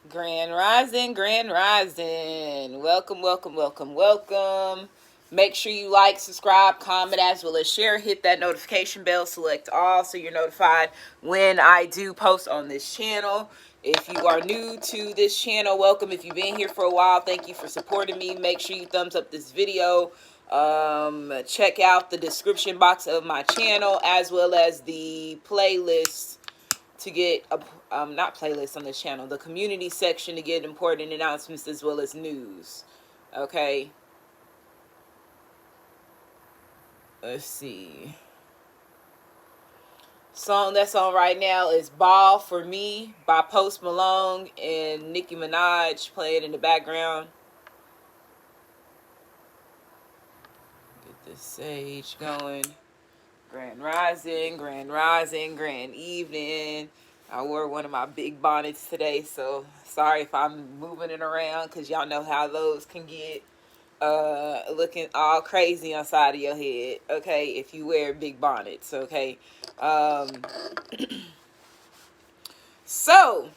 Grand Rising, Grand Rising. Welcome, welcome, welcome, welcome. Make sure you like, subscribe, comment, as well as share. Hit that notification bell, select all so you're notified when I do post on this channel. If you are new to this channel, welcome. If you've been here for a while, thank you for supporting me. Make sure you thumbs up this video. Check out the description box of my channel as well as the playlist to get not playlists on this channel, the community section to get important announcements as well as news. Okay, let's see. Song that's on right now is Ball for Me by Post Malone and Nicki Minaj playing in the background. Get this sage going. Grand Rising, Grand Rising, Grand Evening. I wore one of my big bonnets today, so sorry if I'm moving it around because y'all know how those can get looking all crazy on side of your head, okay, if you wear big bonnets, okay. So,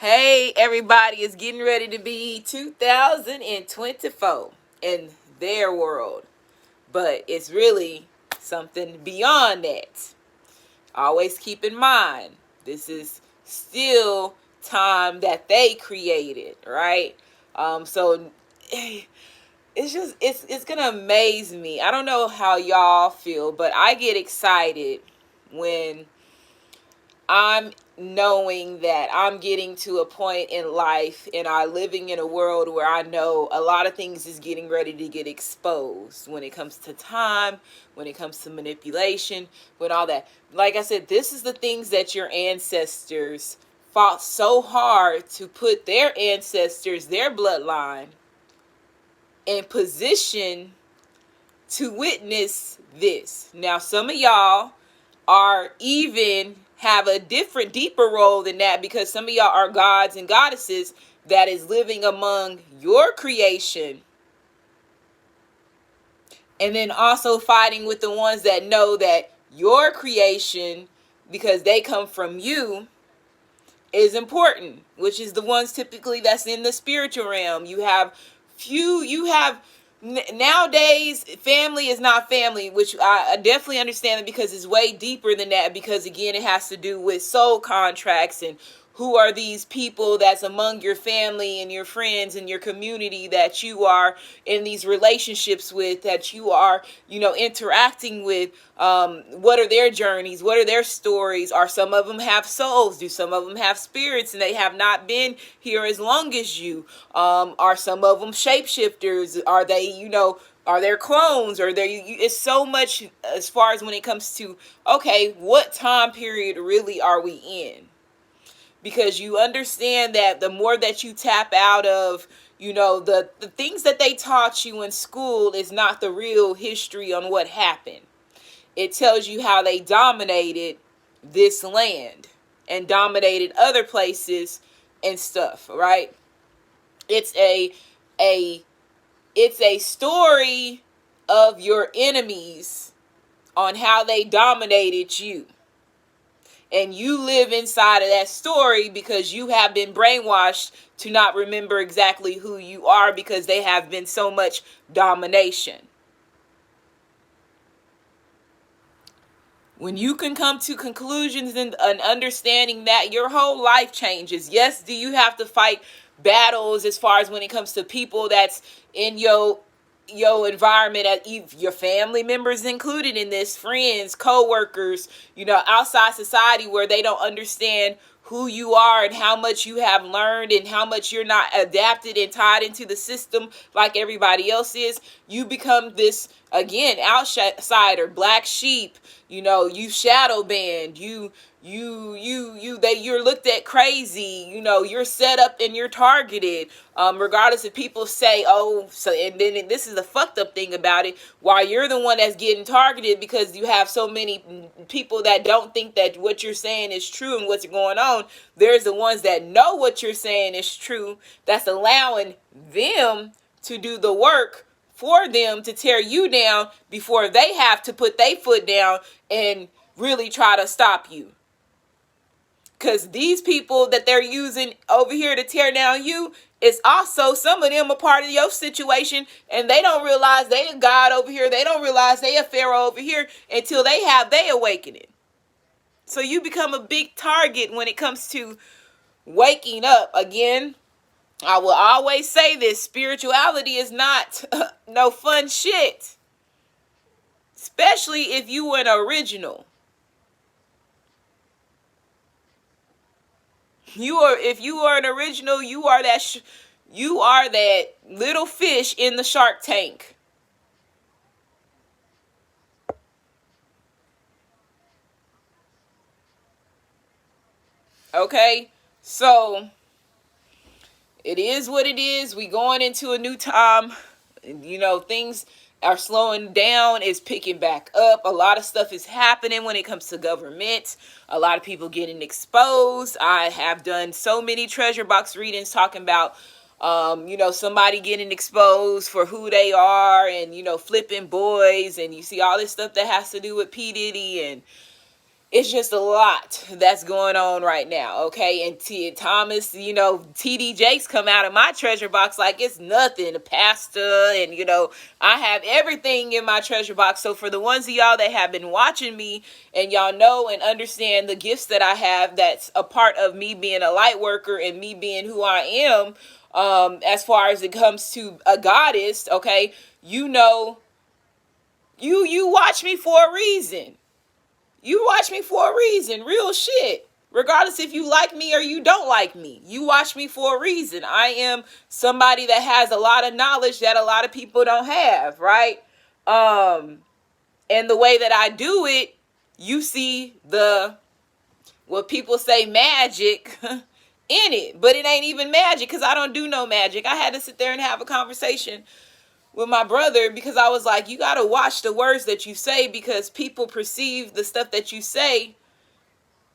hey, everybody, it's getting ready to be 2024 in their world, but it's really something beyond that. Always keep in mind, this is still time that they created, right? So it's gonna amaze me. I don't know how y'all feel, but I get excited when I'm knowing that I'm getting to a point in life and I'm living in a world where I know a lot of things is getting ready to get exposed when it comes to time, when it comes to manipulation, when all that. Like I said, this is the things that your ancestors fought so hard to put their ancestors, their bloodline, in position to witness this. Now, some of y'all are even have a different, deeper role than that because some of y'all are gods and goddesses that is living among your creation. And then also fighting with the ones that know that your creation, because they come from you, is important, which is the ones typically that's in the spiritual realm. Nowadays, family is not family, which I definitely understand it because it's way deeper than that, because again, it has to do with soul contracts and who are these people that's among your family and your friends and your community that you are in these relationships with, that you are, interacting with. What are their journeys? What are their stories? Are some of them have souls? Do some of them have spirits and they have not been here as long as you? Are some of them shapeshifters? Are they, are there clones? Or it's so much as far as when it comes to, okay, what time period really are we in? Because you understand that the more that you tap out of, the things that they taught you in school is not the real history on what happened. It tells you how they dominated this land and dominated other places and stuff, right? It's a story of your enemies on how they dominated you. And you live inside of that story because you have been brainwashed to not remember exactly who you are because they have been so much domination. When you can come to conclusions and an understanding that, your whole life changes. Yes, do you have to fight battles as far as when it comes to people that's in your environment, your family members included in this, friends, co-workers, outside society, where they don't understand who you are and how much you have learned and how much you're not adapted and tied into the system like everybody else is. You become this, again, outsider, black sheep. You shadow banned. You're looked at crazy. You're set up and you're targeted. Regardless if people say, oh, so, and then this is the fucked up thing about it. Why you're the one that's getting targeted because you have so many people that don't think that what you're saying is true and what's going on. There's the ones that know what you're saying is true. That's allowing them to do the work for them to tear you down before they have to put their foot down and really try to stop you. Because these people that they're using over here to tear down you, it's also some of them a part of your situation, and they don't realize they a God over here. They don't realize they a Pharaoh over here until they have their awakening. So you become a big target when it comes to waking up. Again, I will always say this: spirituality is not no fun shit, especially if you were an original. If you are an original, you are that little fish in the shark tank. Okay? So it is what it is. We going into a new time. Things are slowing down. It's picking back up. A lot of stuff is happening when it comes to government. A lot of people getting exposed. I have done so many treasure box readings talking about somebody getting exposed for who they are, and flipping boys, and you see all this stuff that has to do with P. Diddy, and it's just a lot that's going on right now, okay? And Thomas, TD Jakes come out of my treasure box like it's nothing, a pastor, and, I have everything in my treasure box. So for the ones of y'all that have been watching me, and y'all know and understand the gifts that I have, that's a part of me being a light worker and me being who I am, as far as it comes to a goddess, okay? You watch me for a reason. You watch me for a reason, real shit. Regardless if you like me or you don't like me, you watch me for a reason. I am somebody that has a lot of knowledge that a lot of people don't have, right? And the way that I do it, you see what people say magic in it, but it ain't even magic because I don't do no magic. I had to sit there and have a conversation with my brother because I was like, you got to watch the words that you say, because people perceive the stuff that you say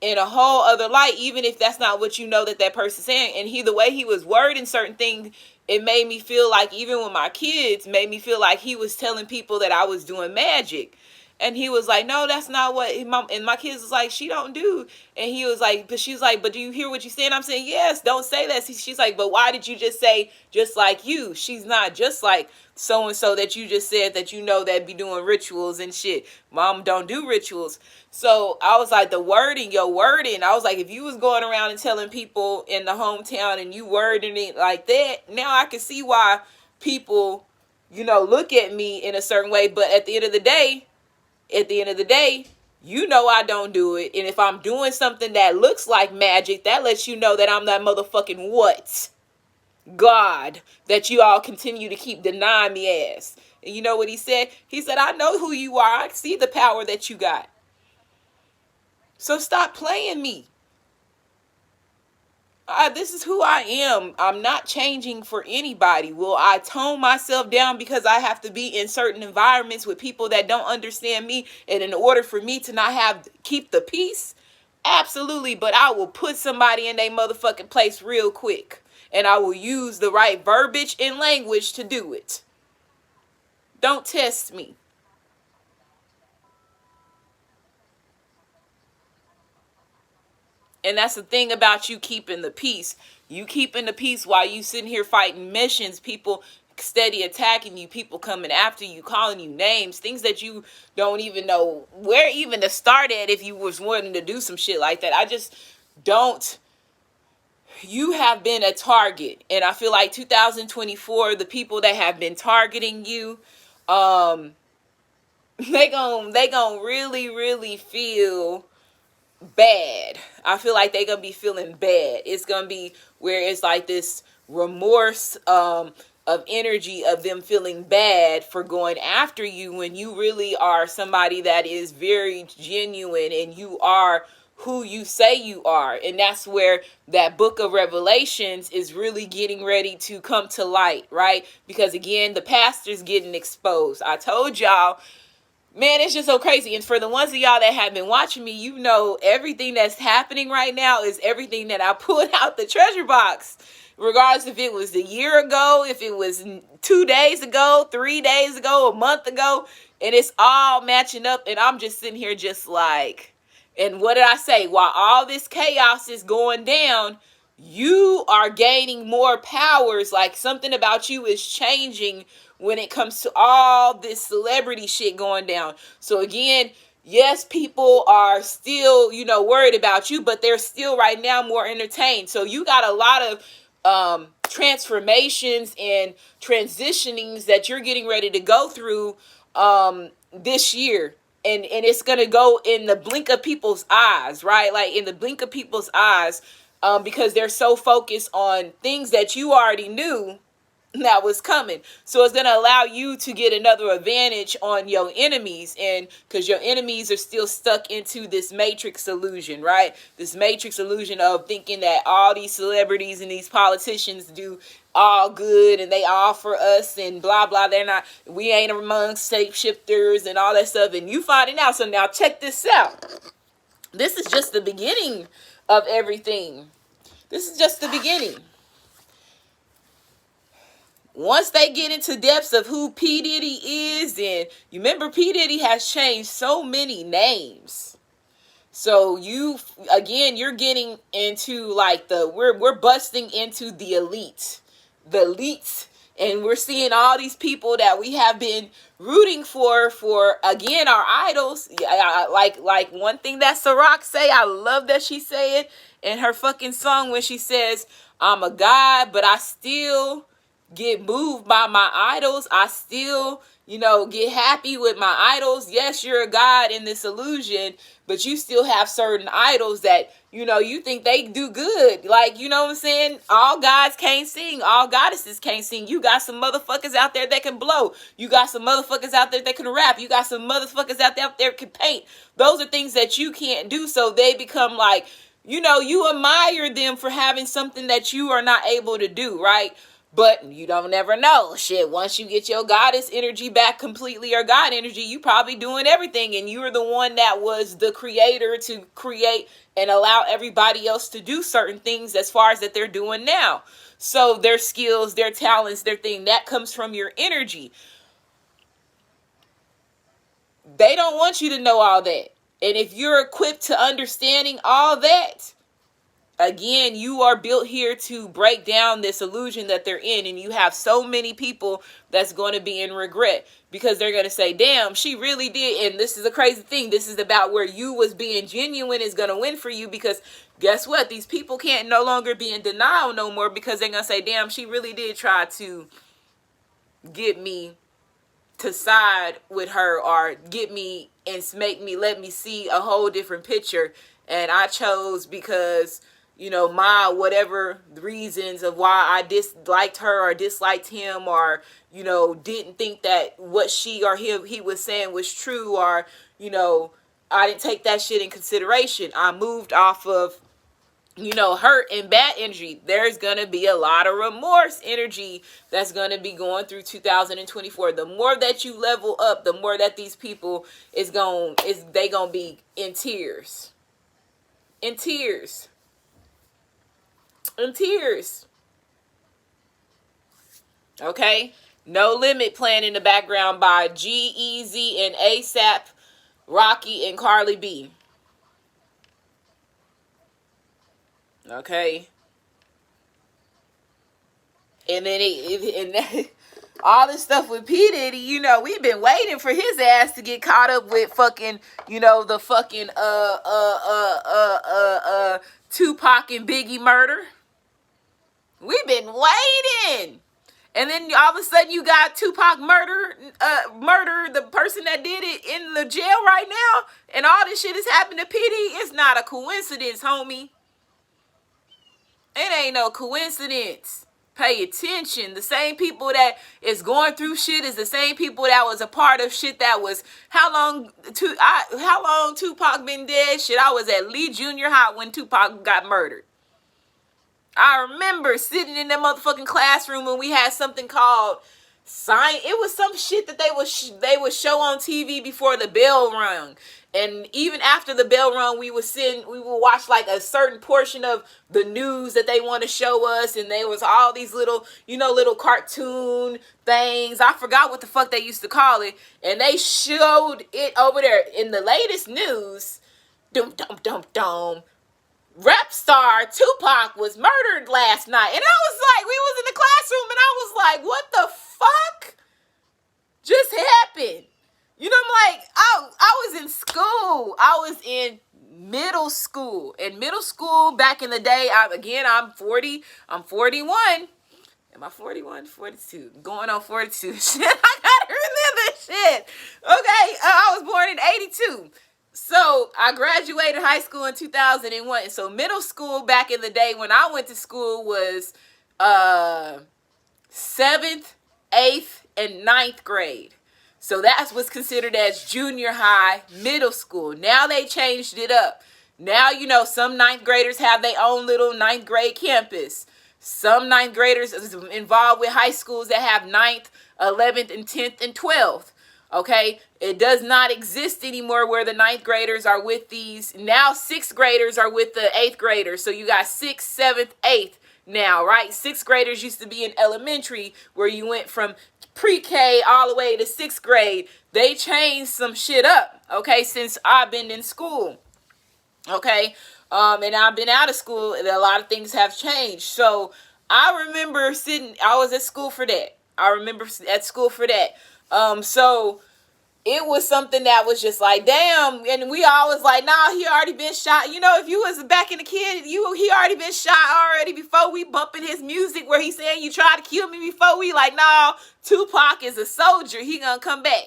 in a whole other light, even if that's not what you know that person's saying. And the way he was wording certain things, it made me feel like, even with my kids, made me feel like he was telling people that I was doing magic. And he was like, no, that's not what, and my kids was like, she don't do. And he was like, but she's like, but do you hear what you saying? I'm saying, yes, don't say that. She's like, but why did you just say just like you? She's not just like so-and-so that you just said that that be doing rituals and shit. Mom don't do rituals. So I was like, your wording. I was like, if you was going around and telling people in the hometown and you wording it like that, now I can see why people, look at me in a certain way. But at the end of the day, I don't do it. And if I'm doing something that looks like magic, that lets you know that I'm that motherfucking what? God that you all continue to keep denying me as. And you know what he said? He said, I know who you are. I see the power that you got. So stop playing me. This is who I am. I'm not changing for anybody. Will I tone myself down because I have to be in certain environments with people that don't understand me, and in order for me to not keep the peace? Absolutely. But I will put somebody in their motherfucking place real quick, and I will use the right verbiage and language to do it. Don't test me. And that's the thing about you keeping the peace. You keeping the peace while you sitting here fighting missions, people steady attacking you, people coming after you, calling you names, things that you don't even know where even to start at if you was wanting to do some shit like that. I just don't. You have been a target. And I feel like 2024, the people that have been targeting you, they gon' really, really feel bad. I feel like they're gonna be feeling bad. It's gonna be where it's like this remorse of energy of them feeling bad for going after you, when you really are somebody that is very genuine and you are who you say you are. And that's where that book of Revelations is really getting ready to come to light, right? Because again, the pastor's getting exposed. I told y'all, man, it's just so crazy. And for the ones of y'all that have been watching me, everything that's happening right now is everything that I pulled out the treasure box. Regardless if it was a year ago, if it was 2 days ago, 3 days ago, a month ago, and it's all matching up. And I'm just sitting here just like, And what did I say? While all this chaos is going down, you are gaining more powers. Like something about you is changing when it comes to all this celebrity shit going down. So again, yes, people are still, worried about you, but they're still right now more entertained. So you got a lot of transformations and transitionings that you're getting ready to go through this year. And it's going to go in the blink of people's eyes, right? Like in the blink of people's eyes, because they're so focused on things that you already knew that was coming. So it's going to allow you to get another advantage on your enemies, and because your enemies are still stuck into this matrix illusion, right? This matrix illusion of thinking that all these celebrities and these politicians do all good and they all for us and blah blah. They're not, we ain't amongst shapeshifters and all that stuff, and you finding out. So now check this out. This is just the beginning of everything. This is just the beginning. Once they get into depths of who P. Diddy is, and you remember P. Diddy has changed so many names. So you're getting into like we're busting into the elites, and we're seeing all these people that we have been rooting for again, our idols. Like one thing that Ciroc say, I love that she say it in her fucking song when she says, "I'm a god, but I still get moved by my idols. I still, get happy with my idols." Yes, you're a god in this illusion, but you still have certain idols that, you think they do good. Like, you know what I'm saying? All gods can't sing. All goddesses can't sing. You got some motherfuckers out there that can blow. You got some motherfuckers out there that can rap. You got some motherfuckers out there that can paint. Those are things that you can't do. So they become like, you admire them for having something that you are not able to do, right? But you don't never know. Shit, once you get your goddess energy back completely, or God energy, you probably doing everything. And you were the one that was the creator to create and allow everybody else to do certain things as far as that they're doing now. So their skills, their talents, their thing, that comes from your energy. They don't want you to know all that. And if you're equipped to understanding all that, again, you are built here to break down this illusion that they're in. And you have so many people that's going to be in regret, because they're going to say, damn, she really did. And this is a crazy thing. This is about where you was being genuine is going to win for you, because guess what? These people can't no longer be in denial no more, because they're going to say, damn, she really did try to get me to side with her, or get me and let me see a whole different picture. And I chose because, my whatever reasons of why I disliked her or disliked him, or, didn't think that what she or he was saying was true, or, I didn't take that shit in consideration. I moved off of, hurt and bad energy. There's going to be a lot of remorse energy that's going to be going through 2024. The more that you level up, the more that these people they going to be in tears. In tears. In tears. Okay? No Limit playing in the background by G-Eazy and ASAP Rocky and Carly B. Okay? And then all this stuff with P. Diddy, we've been waiting for his ass to get caught up with fucking, the fucking Tupac and Biggie murder. We've been waiting. And then all of a sudden you got Tupac murder the person that did it in the jail right now. And all this shit has happened to P. Diddy. It's not a coincidence, homie. It ain't no coincidence. Pay attention. The same people that is going through shit is the same people that was a part of shit that was, how long Tupac been dead? Shit, I was at Lee Junior High when Tupac got murdered. I remember sitting in that motherfucking classroom when we had something called science. It was some shit that they would show on TV before the bell rung. And even after the bell rung, we would watch like a certain portion of the news that they want to show us. And there was all these little cartoon things. I forgot what the fuck they used to call it. And they showed it over there in the latest news. Dum dum dum dum. Rap star Tupac was murdered last night. And I was like, we was in the classroom and I was like, what the fuck just happened? You know, I'm like, I was in school. I was in middle school. In middle school back in the day, I'm 40. I'm 41. Am I 41? 42. Going on 42. Shit, I gotta remember shit. Okay, I was born in 82. So I graduated high school in 2001. So middle school back in the day when I went to school was 7th, 8th, and 9th grade. So that's what's considered as junior high, middle school. Now they changed it up. Now, you know, some 9th graders have their own little 9th grade campus. Some 9th graders is involved with high schools that have 9th, 11th, and 10th, and 12th. Okay, it does not exist anymore where the 9th graders are with these. Now 6th graders are with the 8th graders. So you got 6th, 7th, 8th now, right? 6th graders used to be in elementary where you went from pre-K all the way to 6th grade. They changed some shit up, okay, since I've been in school. Okay, and I've been out of school and a lot of things have changed. So I remember I was at school for that. So it was something that was just like, damn. And we always like, nah, he already been shot. You know, if you was back in the kid, he already been shot already before we bumping his music where he's saying you tried to kill me before. We like, nah, Tupac is a soldier. He gonna come back.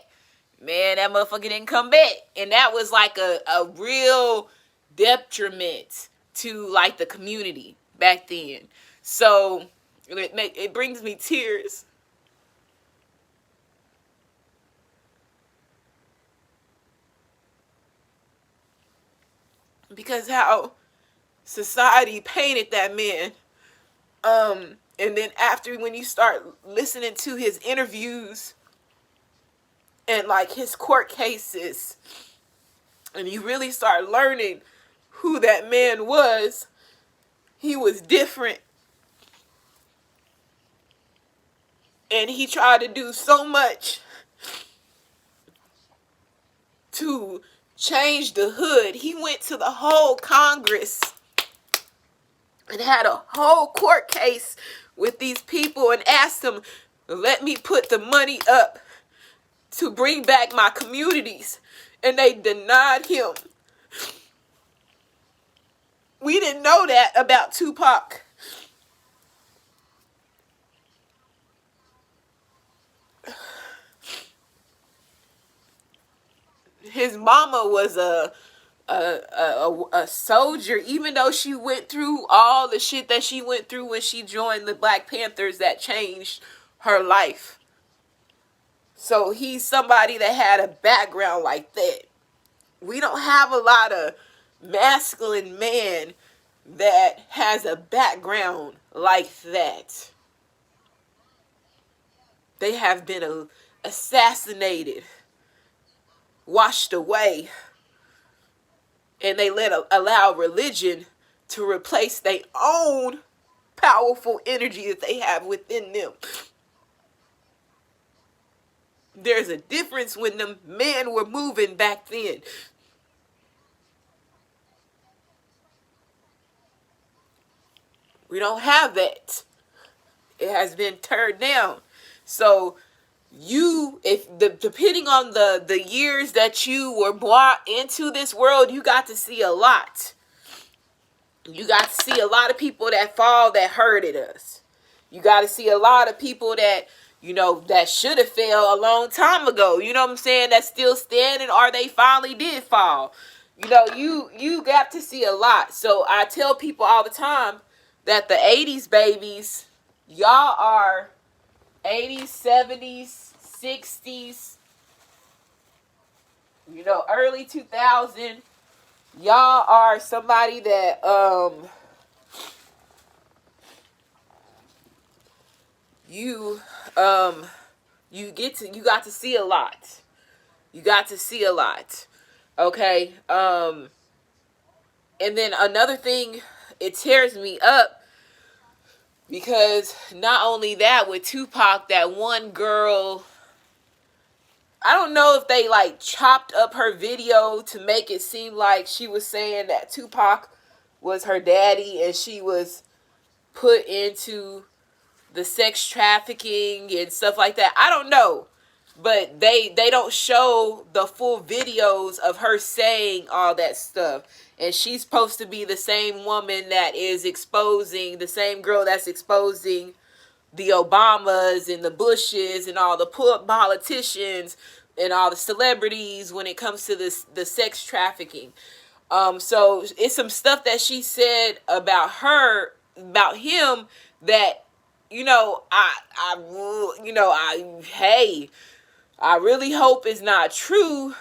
Man, that motherfucker didn't come back. And that was like a real detriment to like the community back then. So it brings me tears. Because how society painted that man. And then after, when you start listening to his interviews and like his court cases, and you really start learning who that man was, he was different. And he tried to do so much to change the hood. He went to the whole Congress and had a whole court case with these people and asked them, let me put the money up to bring back my communities. And they denied him. We didn't know that about Tupac. His mama was a soldier, even though she went through all the shit that she went through when she joined the Black Panthers that changed her life. So he's somebody that had a background like that. We don't have a lot of masculine men that has a background like that. They have been assassinated, washed away, and they allow religion to replace their own powerful energy that they have within them. There's a difference when the men were moving back then. We don't have that. It has been turned down. So depending on the years that you were brought into this world, you got to see a lot. You got to see a lot of people that hurted us. You got to see a lot of people that, you know, that should have fell a long time ago. You know what I'm saying? That's still standing, or they finally did fall. You know, you got to see a lot. So I tell people all the time that the 80s babies, y'all are 80s, 70s, 60s, you know, early 2000. Y'all are somebody that you got to see a lot. You got to see a lot. Okay? And then another thing, it tears me up because not only that, with Tupac, that one girl I don't know if they like chopped up her video to make it seem like she was saying that Tupac was her daddy and she was put into the sex trafficking and stuff like that. I don't know. But they don't show the full videos of her saying all that stuff. And she's supposed to be the same woman that is exposing, the same girl that's exposing the Obamas and the Bushes and all the politicians and all the celebrities when it comes to the sex trafficking. So it's some stuff that she said about him that, I really hope it's not true,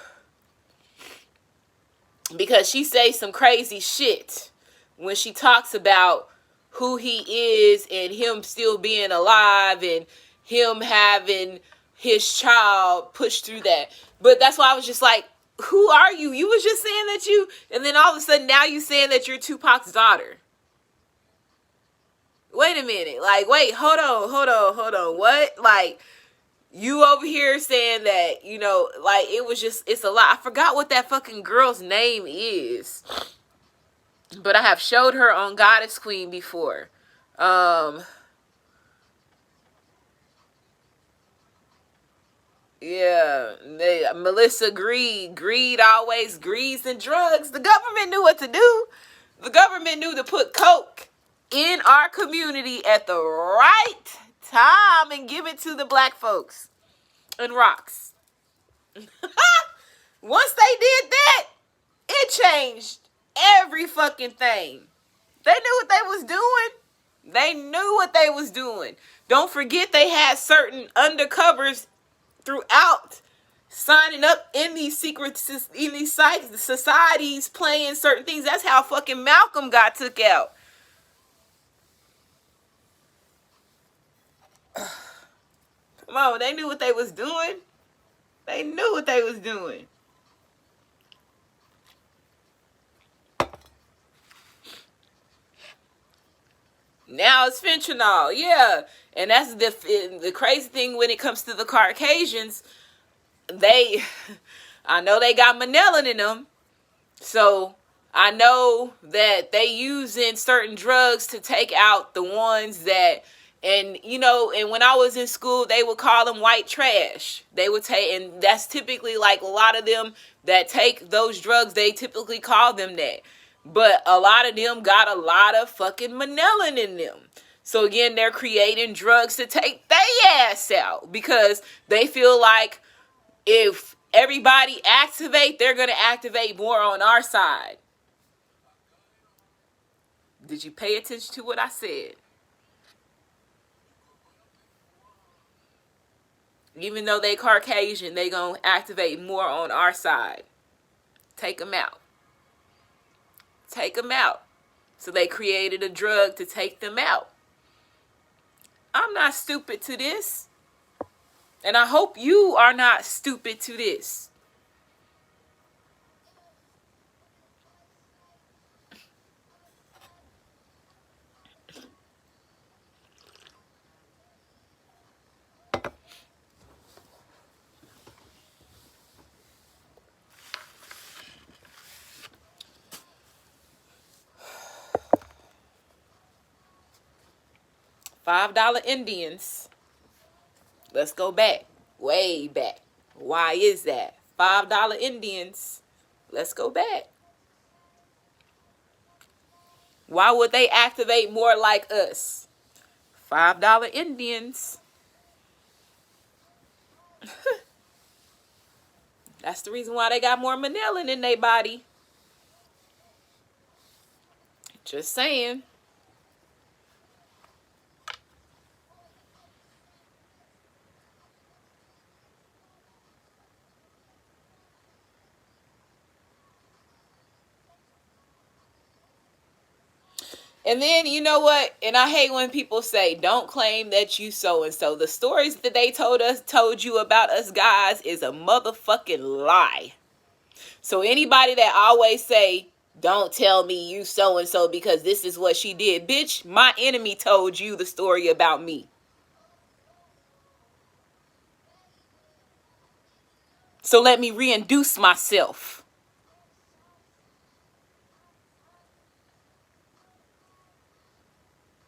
because she says some crazy shit when she talks about who he is and him still being alive and him having his child pushed through that. But that's why I was just like, who are you? You was just saying that and then all of a sudden now you saying that you're Tupac's daughter. Wait a minute. Like, wait, hold on. What? Like, you over here saying that, like, it's a lot. I forgot what that fucking girl's name is. But I have showed her on Goddess Queen before. Yeah, Melissa Greed. Greed always greeds and drugs. The government knew what to do. The government knew to put coke in our community at the right time and give it to the black folks and rocks. Once they did that, it changed every fucking thing. They knew what they was doing. They knew what they was doing. Don't forget they had certain undercovers throughout signing up in these societies, playing certain things. That's how fucking Malcolm got took out. Come on, they knew what they was doing. They knew what they was doing. Now it's fentanyl, yeah. And that's the crazy thing when it comes to the Caucasians. I know they got manila in them. So I know that they using certain drugs to take out the ones that, and when I was in school, they would call them white trash. They would take, and that's typically like a lot of them that take those drugs, they typically call them that. But a lot of them got a lot of fucking manila in them. So again, they're creating drugs to take their ass out because they feel like if everybody activate, they're going to activate more on our side. Did you pay attention to what I said? Even though they Caucasian, they going to activate more on our side. Take them out. Take them out. So they created a drug to take them out. I'm not stupid to this. And I hope you are not stupid to this. $5 Indians. Let's go back. Way back. Why is that? $5 Indians. Let's go back. Why would they activate more like us? $5 Indians. That's the reason why they got more manila in their body. Just saying. And then, you know what? And I hate when people say, don't claim that you so-and-so. The stories that they told you about us guys is a motherfucking lie. So anybody that always say, don't tell me you so-and-so because this is what she did. Bitch, my enemy told you the story about me. So let me reintroduce myself.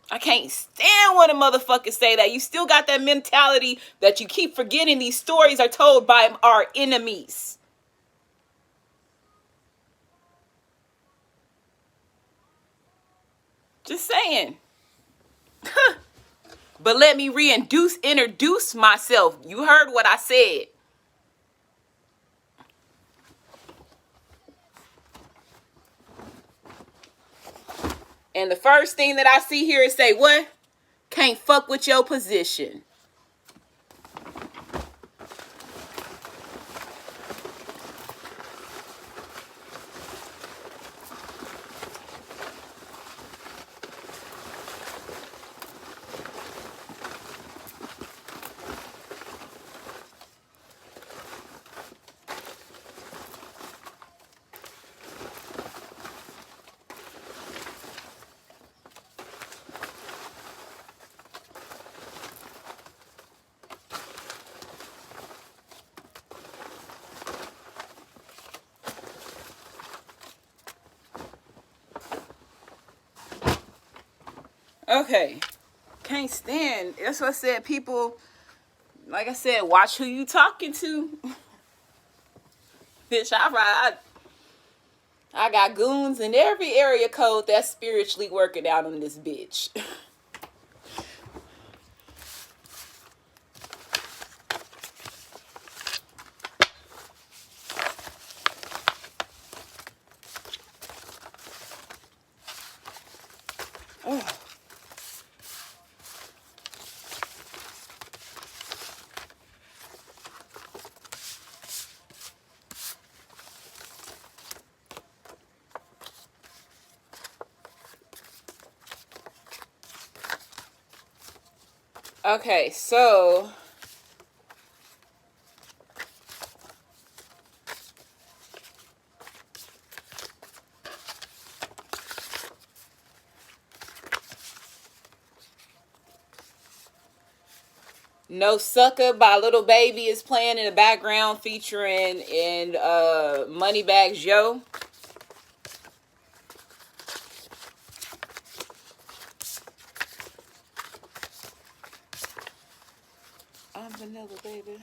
I can't stand when a motherfucker say that. You still got that mentality that you keep forgetting these stories are told by our enemies. Just saying. But let me introduce myself. You heard what I said. And the first thing that I see here is say, what? Can't fuck with your position. Okay. Can't stand. That's what I said. People, like I said, watch who you talking to. Bitch, I got goons in every area code that's spiritually working out on this bitch. Oh. Okay, so No Sucker by Little Baby is playing in the background featuring in Moneybags Yo. I'm vanilla, baby.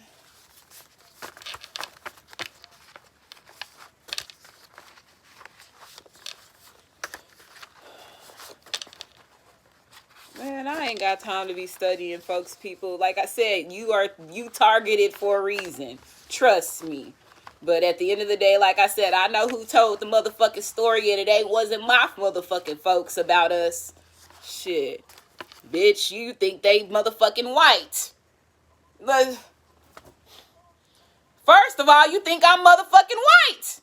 Man, I ain't got time to be studying folks, people. Like I said, you targeted for a reason. Trust me. But at the end of the day, like I said, I know who told the motherfucking story, and it wasn't my motherfucking folks about us. Shit. Bitch, you think they motherfucking white. But first of all, you think I'm motherfucking white.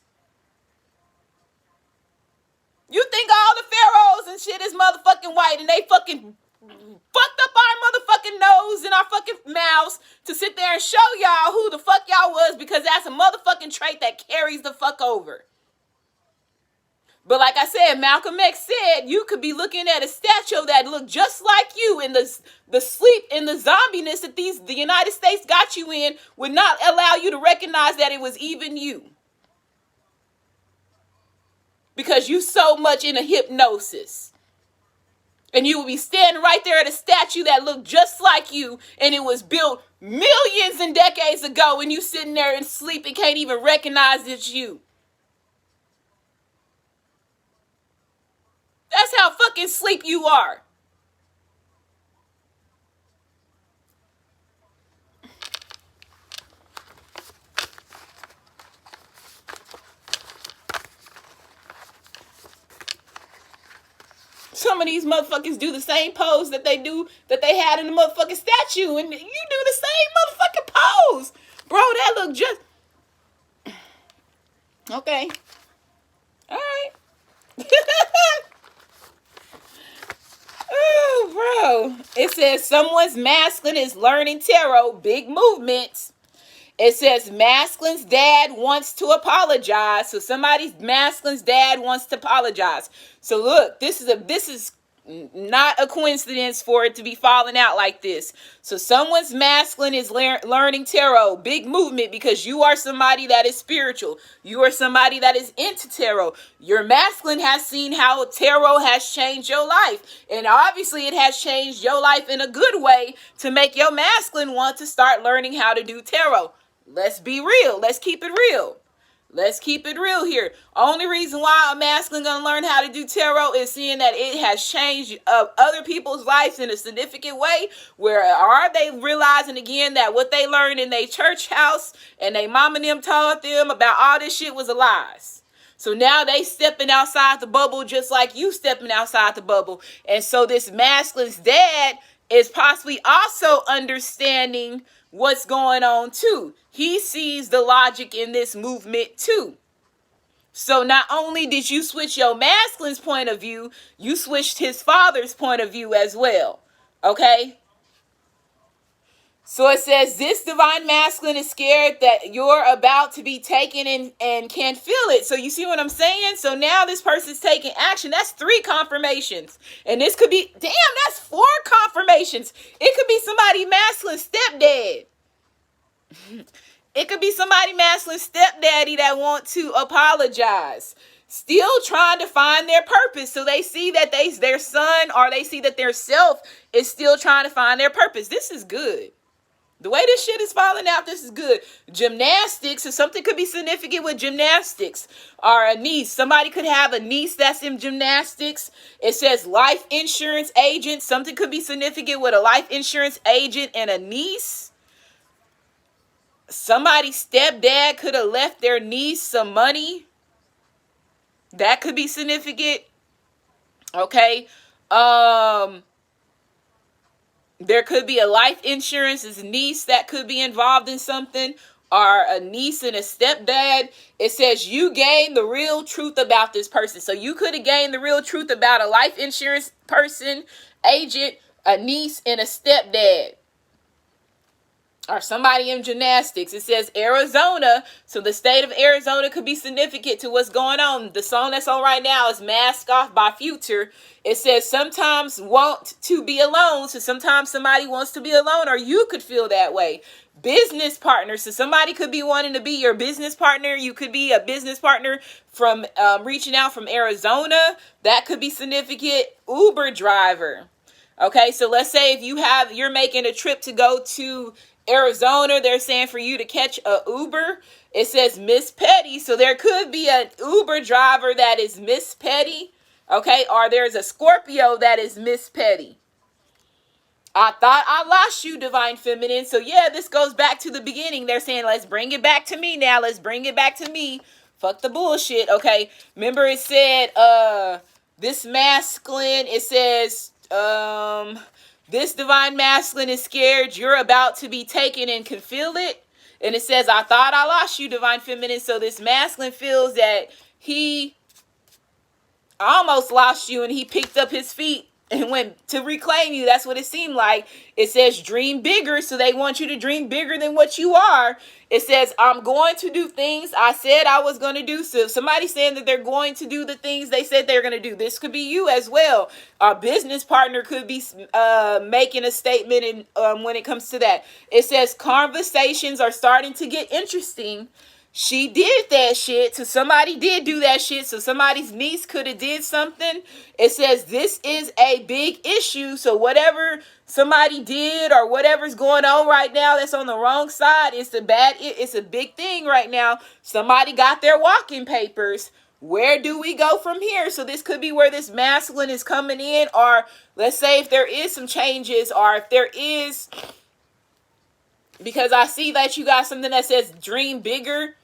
You think all the pharaohs and shit is motherfucking white, and they fucking fucked up our motherfucking nose and our fucking mouths to sit there and show y'all who the fuck y'all was, because that's a motherfucking trait that carries the fuck over. But like I said, Malcolm X said you could be looking at a statue that looked just like you, and the sleep and the zombiness that the United States got you in would not allow you to recognize that it was even you. Because you so much in a hypnosis. And you will be standing right there at a statue that looked just like you, and it was built millions and decades ago, and you sitting there and sleep and can't even recognize it's you. That's how fucking sleep you are. Some of these motherfuckers do the same pose that they had in the motherfucking statue, and you do the same motherfucking pose. Bro, that look just... Okay. Alright. Oh, bro. It says someone's masculine is learning tarot. Big movements. It says masculine's dad wants to apologize. So somebody's masculine's dad wants to apologize. So look, this is Not a coincidence for it to be falling out like this. So someone's masculine is learning tarot. Big movement, because you are somebody that is spiritual. You are somebody that is into tarot. Your masculine has seen how tarot has changed your life. And obviously it has changed your life in a good way to make your masculine want to start learning how to do tarot. Let's be real. Let's keep it real. Let's keep it real here. Only reason why a masculine gonna learn how to do tarot is seeing that it has changed other people's lives in a significant way. Where are they realizing again that what they learned in their church house and they mom and them taught them about all this shit was a lies. So now they stepping outside the bubble just like you stepping outside the bubble. And so this masculine's dad is possibly also understanding what's going on too. He sees the logic in this movement too. So not only did you switch your masculine's point of view, you switched his father's point of view as well. Okay? So it says, this divine masculine is scared that you're about to be taken and can't feel it. So you see what I'm saying? So now this person's taking action. That's 3 confirmations. And this could be, damn, that's 4 confirmations. It could be somebody masculine stepdad. It could be somebody masculine stepdaddy that want to apologize. Still trying to find their purpose. So they see that their son, or they see that their self is still trying to find their purpose. This is good. The way this shit is falling out, this is good. Gymnastics, so something could be significant with gymnastics. Or a niece. Somebody could have a niece that's in gymnastics. It says life insurance agent. Something could be significant with a life insurance agent and a niece. Somebody's stepdad could have left their niece some money. That could be significant. Okay. There could be a life insurance's niece that could be involved in something, or a niece and a stepdad. It says you gain the real truth about this person. So you could have gained the real truth about a life insurance person, agent, a niece, and a stepdad. Or somebody in gymnastics. It says Arizona. So the state of Arizona could be significant to what's going on. The song that's on right now is Mask Off by Future. It says sometimes want to be alone. So sometimes somebody wants to be alone, or you could feel that way. Business partner. So somebody could be wanting to be your business partner. You could be a business partner from reaching out from Arizona. That could be significant. Uber driver. Okay, so let's say if you're making a trip to go to Arizona, they're saying for you to catch a Uber. It says Miss Petty. So there could be an Uber driver that is Miss Petty. Okay, or there's a Scorpio that is Miss Petty. I thought I lost you, divine feminine. So yeah, this goes back to the beginning. They're saying, let's bring it back to me now. Let's bring it back to me. Fuck the bullshit. Okay, remember it said this masculine, it says this divine masculine is scared you're about to be taken and can feel it. And it says, I thought I lost you, divine feminine. So this masculine feels that he almost lost you and he picked up his feet and went to reclaim you. That's what it seemed like. It says dream bigger. So they want you to dream bigger than what you are. It says, I'm going to do things I said I was going to do. So if somebody's saying that they're going to do the things they said they're going to do, this could be you as well. Our business partner could be making a statement in, when it comes to that. It says conversations are starting to get interesting. She did that shit. So somebody did do that shit. So somebody's niece could have did something. It says this is a big issue. So whatever somebody did or whatever's going on right now that's on the wrong side, it's a big thing right now. Somebody got their walking papers. Where do we go from here? So this could be where this masculine is coming in, or let's say if there is some changes, or if there is, because I see that you got something that says dream bigger.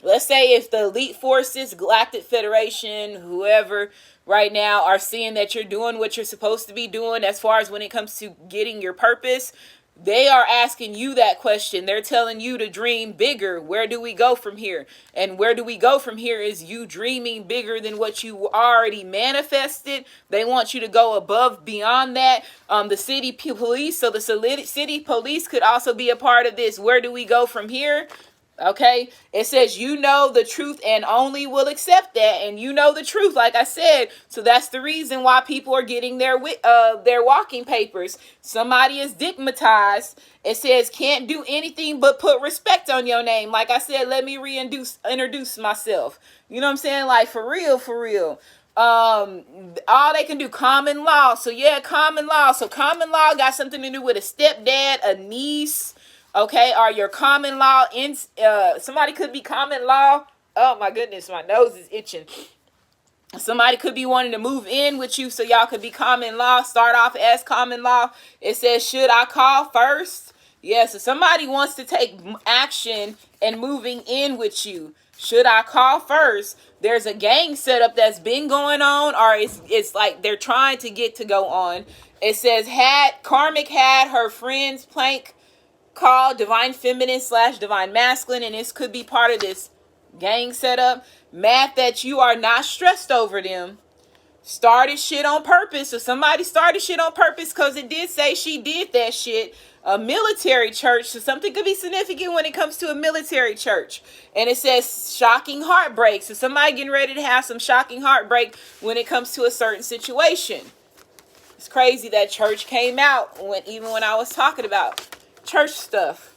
Let's say if the elite forces, Galactic Federation, whoever right now are seeing that you're doing what you're supposed to be doing as far as when it comes to getting your purpose, they are asking you that question. They're telling you to dream bigger. Where do we go from here? And where do we go from here is you dreaming bigger than what you already manifested. They want you to go above, beyond that. The city police, so the city police could also be a part of this. Where do we go from here? Okay, it says you know the truth and only will accept that, and you know the truth, like I said. So that's the reason why people are getting their walking papers. Somebody is stigmatized. It says can't do anything but put respect on your name. Like I said, let me introduce myself. You know what I'm saying? Like for real, for real. All they can do common law. So yeah, common law. So common law got something to do with a stepdad, a niece. Okay, or your common law in somebody could be common law. Oh my goodness, my nose is itching. Somebody could be wanting to move in with you, so y'all could be common law. Start off as common law. It says, should I call first? Yeah, so somebody wants to take action and moving in with you. Should I call first? There's a gang setup that's been going on, or it's like they're trying to get to go on. It says Karmic had her friends plank called divine feminine / divine masculine, and this could be part of this gang setup. Mad that you are not stressed over them. Started shit on purpose. So somebody started shit on purpose because it did say she did that shit. A military church. So something could be significant when it comes to a military church. And it says shocking heartbreak. So somebody getting ready to have some shocking heartbreak when it comes to a certain situation. It's crazy that church came out even when I was talking about church stuff.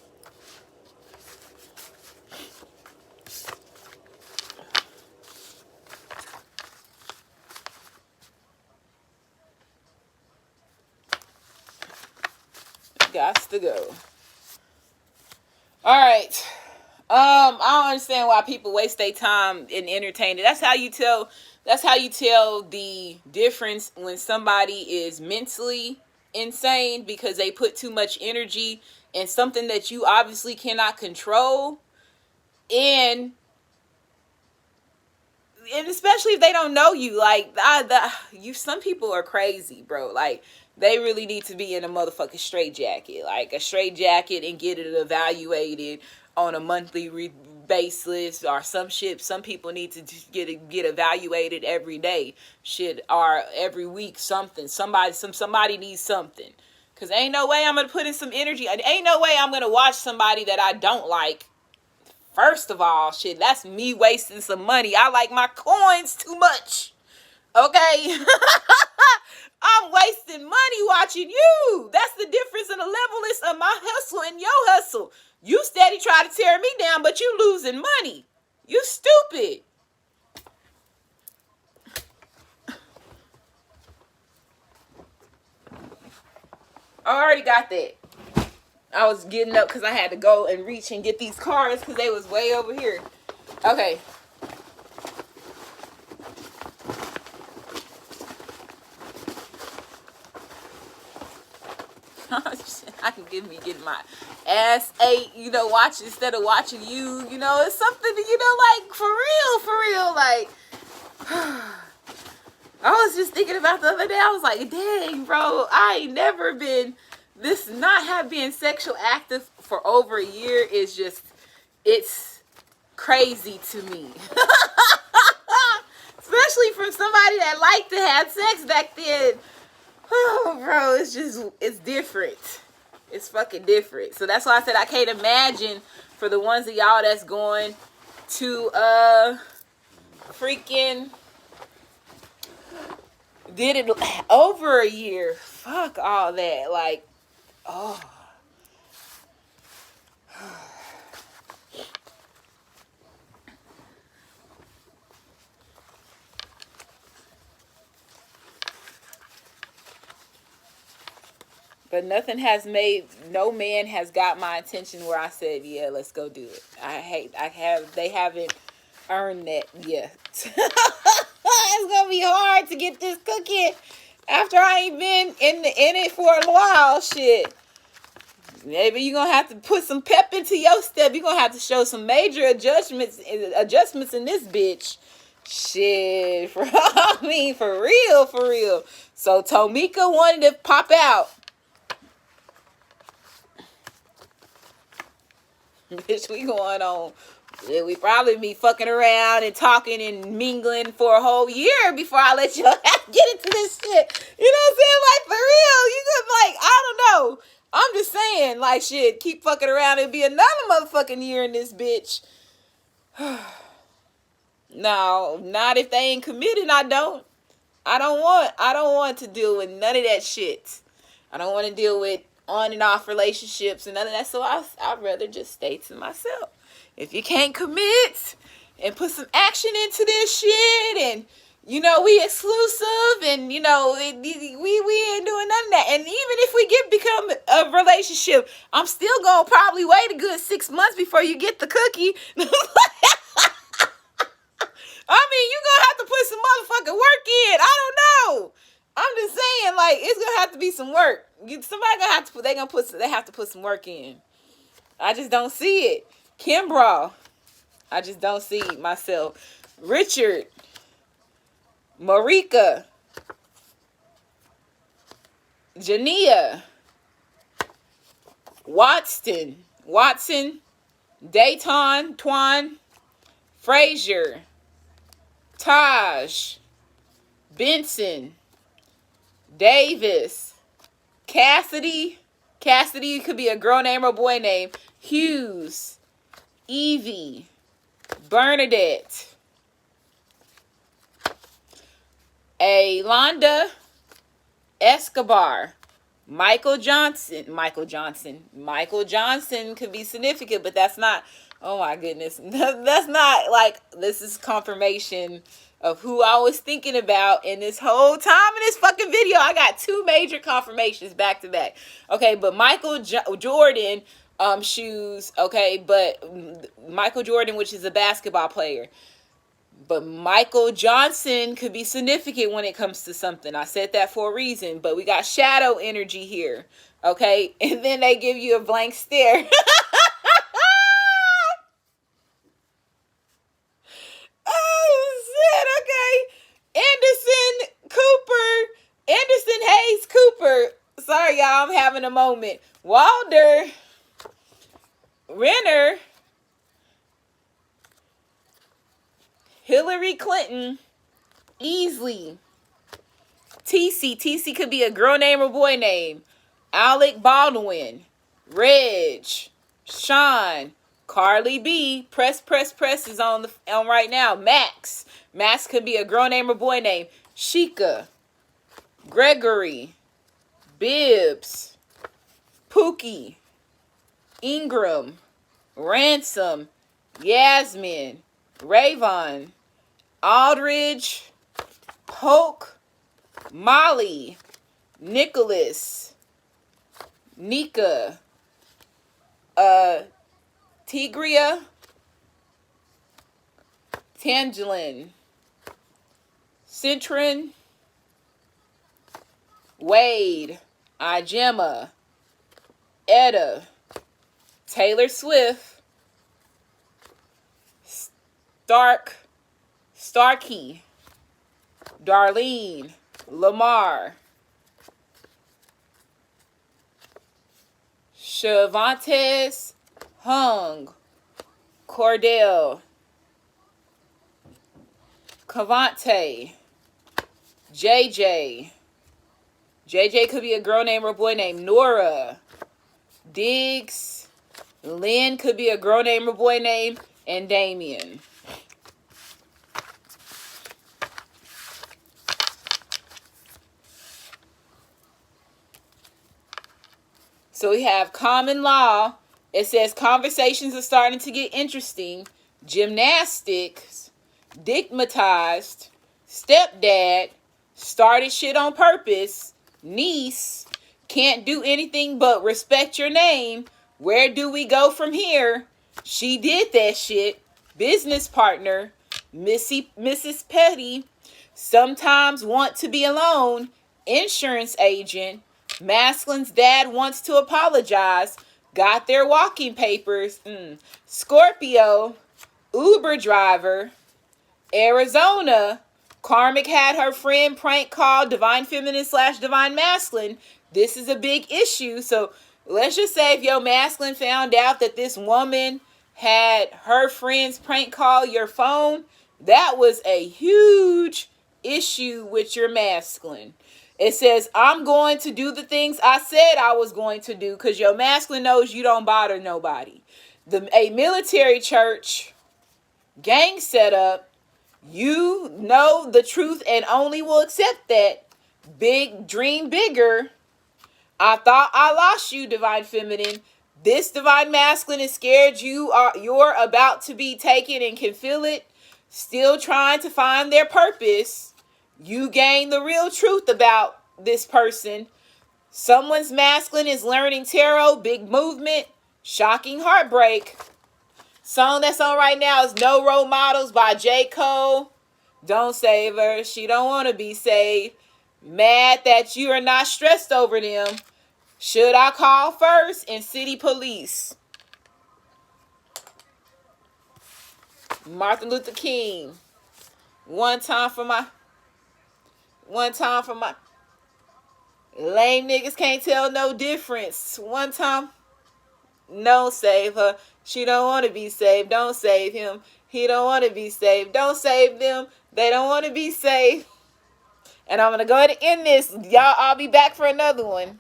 Gots to go. All right. I don't understand why people waste their time in entertaining. That's how you tell the difference when somebody is mentally insane, because they put too much energy in something that you obviously cannot control, and especially if they don't know you. Like some people are crazy, bro. Like they really need to be in a motherfucking straitjacket, like a straitjacket, and get it evaluated on a monthly basis or some shit. Some people need to get evaluated every day, shit, or every week. Somebody needs something, cause ain't no way I'm gonna put in some energy. Ain't no way I'm gonna watch somebody that I don't like. First of all, shit, that's me wasting some money. I like my coins too much. Okay? I'm wasting money watching you. That's the difference in the levelness of my hustle and your hustle. You steady try to tear me down, but you losing money. You stupid. I already got that. I was getting up because I had to go and reach and get these cards because they was way over here. Okay. I can get my ass ate, instead of watching you. It's something, like for real, like. I was just thinking about the other day. I was like, dang, bro, I ain't never been being sexual active for over a year is just, it's crazy to me. Especially from somebody that liked to have sex back then. Oh, bro, it's different. It's fucking different. So that's why I said I can't imagine for the ones of y'all that's going to freaking did it over a year. Fuck all that. Like, oh. But no man has got my attention where I said, yeah, let's go do it. They haven't earned that yet. It's gonna be hard to get this cookie after I ain't been in it for a while. Shit. Maybe you're gonna have to put some pep into your step. You're gonna have to show some major adjustments in this bitch. Shit. For real. So Tomika wanted to pop out. Bitch, we going on. We probably be fucking around and talking and mingling for a whole year before I let you get into this shit. You know what I'm saying? Like, for real. You could, like, I don't know. I'm just saying, like, shit, keep fucking around and be another motherfucking year in this bitch. No, not if they ain't committed. I don't. I don't want to deal with none of that shit. I don't want to deal with on and off relationships and none of that. So I'd rather just stay to myself. If you can't commit and put some action into this shit, and you know we exclusive, and you know we ain't doing none of that. And even if we become a relationship, I'm still gonna probably wait a good 6 months before you get the cookie. I mean, you gonna have to put some motherfucking work in. I don't know. I'm just saying, like, it's gonna have to be some work. Somebody gonna have to they have to put some work in. I just don't see it. Kimbra, I just don't see myself. Richard, Marika, Jania, Watson, Dayton, Twan, Frazier, Taj, Benson, Davis, Cassidy could be a girl name or boy name, Hughes, Evie, Bernadette, Alonda, Escobar, Michael Johnson could be significant, but that's not, oh my goodness, that's not like, this is confirmation of who I was thinking about in this whole time in this fucking video. I got 2 major confirmations back to back. Okay, but Michael Jordan shoes, okay, but Michael Jordan, which is a basketball player. But Michael Johnson could be significant when it comes to something. I said that for a reason. But we got shadow energy here. Okay? And then they give you a blank stare. Oh, shit. Okay. Anderson Hayes Cooper. Sorry, y'all. I'm having a moment. Walder. Renner. Hillary Clinton, Easley, TC could be a girl name or boy name, Alec Baldwin, Reg, Sean, Carly B, Press is on right now, Max could be a girl name or boy name, Sheikah, Gregory, Bibbs, Pookie, Ingram, Ransom, Yasmin, Rayvon, Aldridge, Polk, Molly, Nicholas, Nika, Tigria, Tangelin, Citron, Wade, Ijema, Etta, Taylor Swift, Starkey, Darlene, Lamar, Shavantes, Hung, Cordell, Cavante, JJ could be a girl name or boy name, Nora, Diggs, Lynn could be a girl name or boy name, and Damien. So we have common law. It says conversations are starting to get interesting. Gymnastics, digmatized, stepdad, started shit on purpose, niece, can't do anything but respect your name. Where do we go from here? She did that shit. Business partner, Mrs. Petty, sometimes want to be alone. Insurance agent, masculine's dad wants to apologize. Got their walking papers. Scorpio, Uber driver, Arizona, Karmic had her friend prank call Divine Feminine / Divine Masculine. This is a big issue. So let's just say if your masculine found out that this woman had her friends prank call your phone, that was a huge issue with your masculine. It says, I'm going to do the things I said I was going to do because your masculine knows you don't bother nobody. A military church, gang setup, you know the truth and only will accept that. Big, dream bigger. I thought I lost you, divine feminine. This divine masculine is scared you're about to be taken and can feel it. Still trying to find their purpose. You gain the real truth about this person. Someone's masculine is learning tarot, big movement, shocking heartbreak. Song that's on right now is No Role Models by J. Cole. Don't save her. She don't want to be saved. Mad that you are not stressed over them. Should I call first? And City Police. Martin Luther King. One time for my lame niggas can't tell no difference. One time. No, save her. She don't want to be saved. Don't save him. He don't want to be saved. Don't save them. They don't want to be saved. And I'm going to go ahead and end this. Y'all, I'll be back for another one.